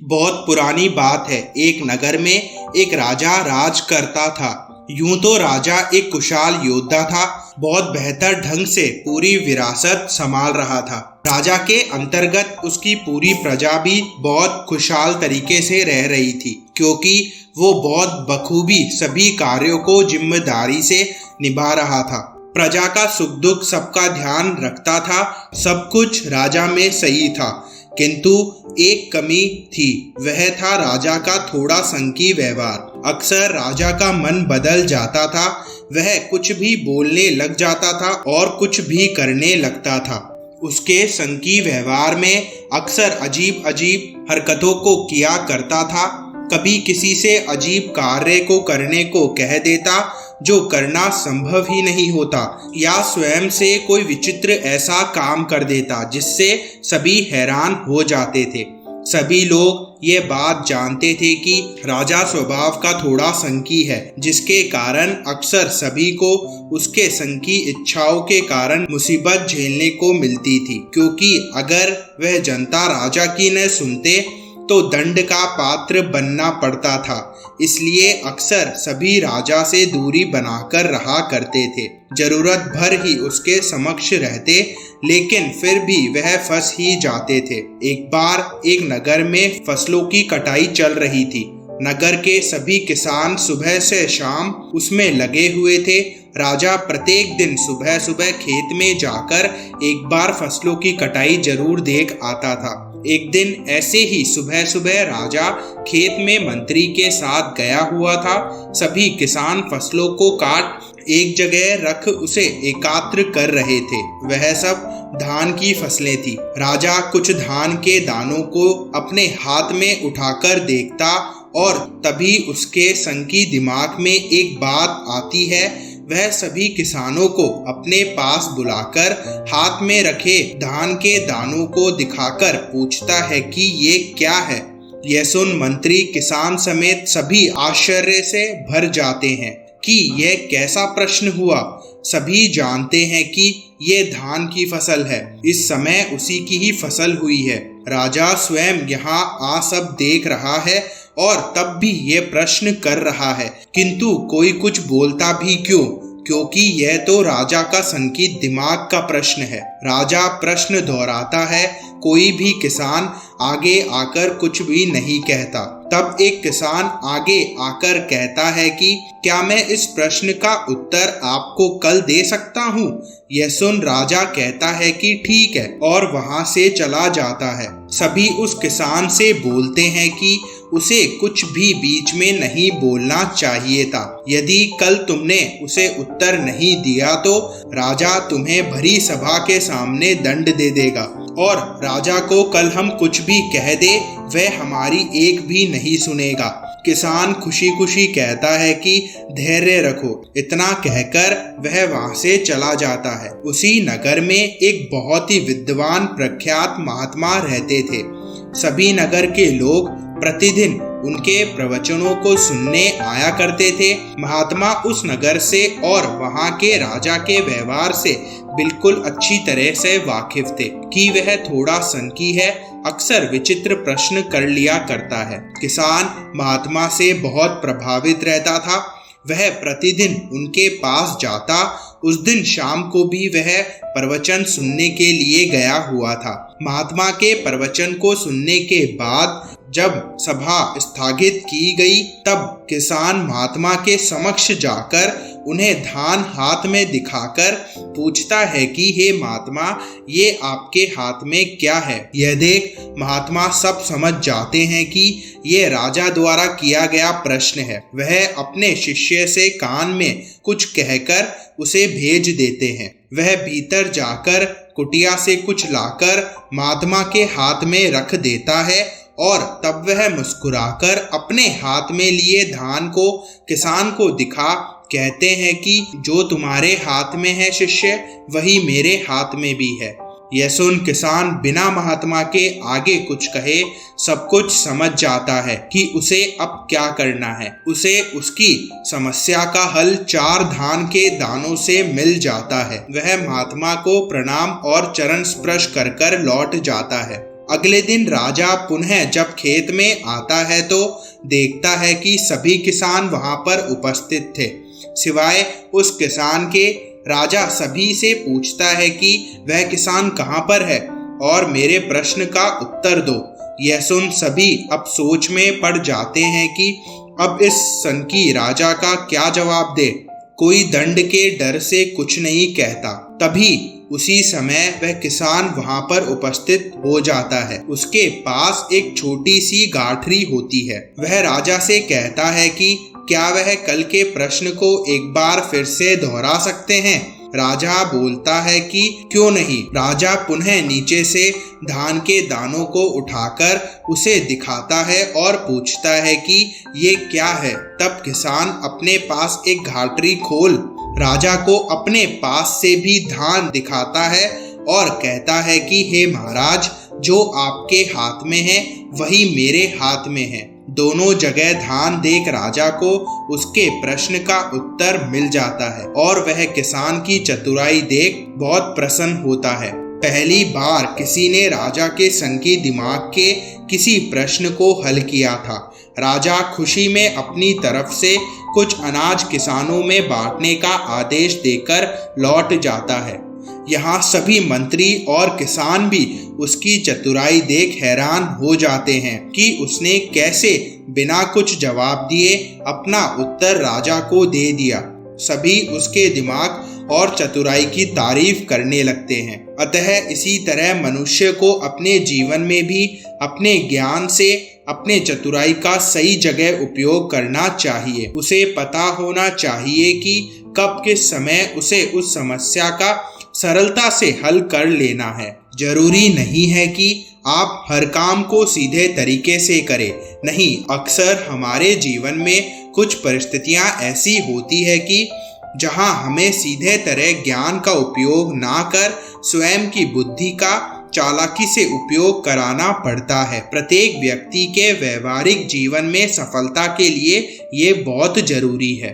बहुत पुरानी बात है। एक नगर में एक राजा राज करता था। यूं तो राजा एक कुशाल योद्धा था, बहुत बेहतर ढंग से पूरी विरासत संभाल रहा था। राजा के अंतर्गत उसकी पूरी प्रजा भी बहुत खुशहाल तरीके से रह रही थी, क्योंकि वो बहुत बखूबी सभी कार्यों को जिम्मेदारी से निभा रहा था। प्रजा का सुख दुख सबका ध्यान रखता था। सब कुछ राजा में सही था, किंतु एक कमी थी। वह था राजा का थोड़ा संकी व्यवहार। अक्सर राजा का मन बदल जाता था। वह कुछ भी बोलने लग जाता था और कुछ भी करने लगता था। उसके संकी व्यवहार में अक्सर अजीब अजीब हरकतों को किया करता था। कभी किसी से अजीब कार्य को करने को कह देता जो करना संभव ही नहीं होता, या स्वयं से कोई विचित्र ऐसा काम कर देता जिससे सभी हैरान हो जाते थे। सभी लोग ये बात जानते थे कि राजा स्वभाव का थोड़ा संकी है, जिसके कारण अक्सर सभी को उसके संकी इच्छाओं के कारण मुसीबत झेलने को मिलती थी, क्योंकि अगर वह जनता राजा की न सुनते तो दंड का पात्र बनना पड़ता था। इसलिए अक्सर सभी राजा से दूरी बनाकर रहा करते थे। जरूरत भर ही उसके समक्ष रहते, लेकिन फिर भी वह फंस ही जाते थे। एक बार एक नगर में फसलों की कटाई चल रही थी। नगर के सभी किसान सुबह से शाम उसमें लगे हुए थे। राजा प्रत्येक दिन सुबह सुबह खेत में जाकर एक बार फसलों की कटाई जरूर देख आता था। एक दिन ऐसे ही सुबह सुबह राजा खेत में मंत्री के साथ गया हुआ था। सभी किसान फसलों को काट एक जगह रख उसे एकत्र कर रहे थे। वह सब धान की फसलें थी। राजा कुछ धान के दानों को अपने हाथ में उठाकर देखता और तभी उसके संकी दिमाग में एक बात आती है। वह सभी किसानों को अपने पास बुलाकर हाथ में रखे धान के दानों को दिखाकर पूछता है कि ये क्या है। यह सुन मंत्री किसान समेत सभी आश्चर्य से भर जाते हैं कि यह कैसा प्रश्न हुआ। सभी जानते हैं कि ये धान की फसल है। इस समय उसी की ही फसल हुई है। राजा स्वयं यहाँ आ सब देख रहा है और तब भी ये प्रश्न कर रहा है, किंतु कोई कुछ बोलता भी क्यों? क्योंकि यह तो राजा का संकी दिमाग का प्रश्न है। राजा प्रश्न दोहराता है, कोई भी किसान आगे आकर कुछ भी नहीं कहता। तब एक किसान आगे आकर कहता है कि क्या मैं इस प्रश्न का उत्तर आपको कल दे सकता हूँ? यह सुन राजा कहता है कि ठीक है, और वहां से चला जाता है। सभी उस किसान से बोलते हैं कि उसे कुछ भी बीच में नहीं बोलना चाहिए था। यदि कल तुमने उसे उत्तर नहीं दिया तो राजा तुम्हें भरी सभा के सामने दंड दे देगा, और राजा को कल हम कुछ भी कह दे वह हमारी एक भी नहीं सुनेगा। किसान खुशी खुशी कहता है कि धैर्य रखो। इतना कहकर वह वहां से चला जाता है। उसी नगर में एक बहुत ही विद्वान प्रख्यात महात्मा रहते थे। सभी नगर के लोग प्रतिदिन उनके प्रवचनों को सुनने आया करते थे। महात्मा उस नगर से और वहां के राजा के व्यवहार से बिल्कुल अच्छी तरह से वाकिफ थे कि वह थोड़ा संकी है, अक्सर विचित्र प्रश्न कर लिया करता है। किसान महात्मा से बहुत प्रभावित रहता था। वह प्रतिदिन उनके पास जाता। उस दिन शाम को भी वह प्रवचन सुनने के लिए गया हुआ था। महात्मा के प्रवचन को सुनने के बाद जब सभा स्थगित की गई, तब किसान महात्मा के समक्ष जाकर उन्हें धान हाथ में दिखाकर पूछता है कि हे महात्मा, ये आपके हाथ में क्या है? यह देख महात्मा सब समझ जाते हैं कि ये राजा द्वारा किया गया प्रश्न है। वह अपने शिष्य से कान में कुछ कहकर उसे भेज देते हैं। वह भीतर जाकर कुटिया से कुछ लाकर महात्मा के हाथ में रख देता है, और तब वह मुस्कुराकर अपने हाथ में लिए धान को किसान को दिखा कहते हैं कि जो तुम्हारे हाथ में है शिष्य, वही मेरे हाथ में भी है। यह सुन किसान बिना महात्मा के आगे कुछ कहे सब कुछ समझ जाता है कि उसे अब क्या करना है। उसे उसकी समस्या का हल 4 धान के दानों से मिल जाता है। वह महात्मा को प्रणाम और चरण स्पर्श कर कर लौट जाता है। अगले दिन राजा पुनः जब खेत में आता है तो देखता है कि सभी किसान वहां पर उपस्थित थे, सिवाय उस किसान के। राजा सभी से पूछता है कि वह किसान कहाँ पर है और मेरे प्रश्न का उत्तर दो। यह सुन सभी अब सोच में पड़ जाते हैं कि अब इस सनकी राजा का क्या जवाब दे। कोई दंड के डर से कुछ नहीं कहता। तभी उसी समय वह किसान वहां पर उपस्थित हो जाता है। उसके पास एक छोटी सी गाठरी होती है। वह राजा से कहता है कि क्या वह कल के प्रश्न को एक बार फिर से दोहरा सकते हैं। राजा बोलता है कि क्यों नहीं। राजा पुनः नीचे से धान के दानों को उठाकर उसे दिखाता है और पूछता है कि ये क्या है। तब किसान अपने पास एक गाठरी खोल राजा को अपने पास से भी धान दिखाता है और कहता है कि हे महाराज, जो आपके हाथ में है वही मेरे हाथ में है। दोनों जगह धान देख राजा को उसके प्रश्न का उत्तर मिल जाता है और वह किसान की चतुराई देख बहुत प्रसन्न होता है। पहली बार किसी ने राजा के सनकी दिमाग के किसी प्रश्न को हल किया था। राजा खुशी में अपनी तरफ से कुछ अनाज किसानों में बांटने का आदेश देकर लौट जाता है। यहाँ सभी मंत्री और किसान भी उसकी चतुराई देख हैरान हो जाते हैं कि उसने कैसे बिना कुछ जवाब दिए अपना उत्तर राजा को दे दिया। सभी उसके दिमाग और चतुराई की तारीफ करने लगते हैं। अतः इसी तरह मनुष्य को अपने जीवन में भी अपने ज्ञान से अपने चतुराई का सही जगह उपयोग करना चाहिए। उसे पता होना चाहिए कि कब किस समय उसे उस समस्या का सरलता से हल कर लेना है। जरूरी नहीं है कि आप हर काम को सीधे तरीके से करें। नहीं, अक्सर हमारे जीवन में कुछ परिस्थितियां ऐसी होती है कि जहां हमें सीधे तरह ज्ञान का उपयोग ना कर स्वयं की बुद्धि का चालाकी से उपयोग कराना पड़ता है। प्रत्येक व्यक्ति के व्यवहारिक जीवन में सफलता के लिए ये बहुत जरूरी है।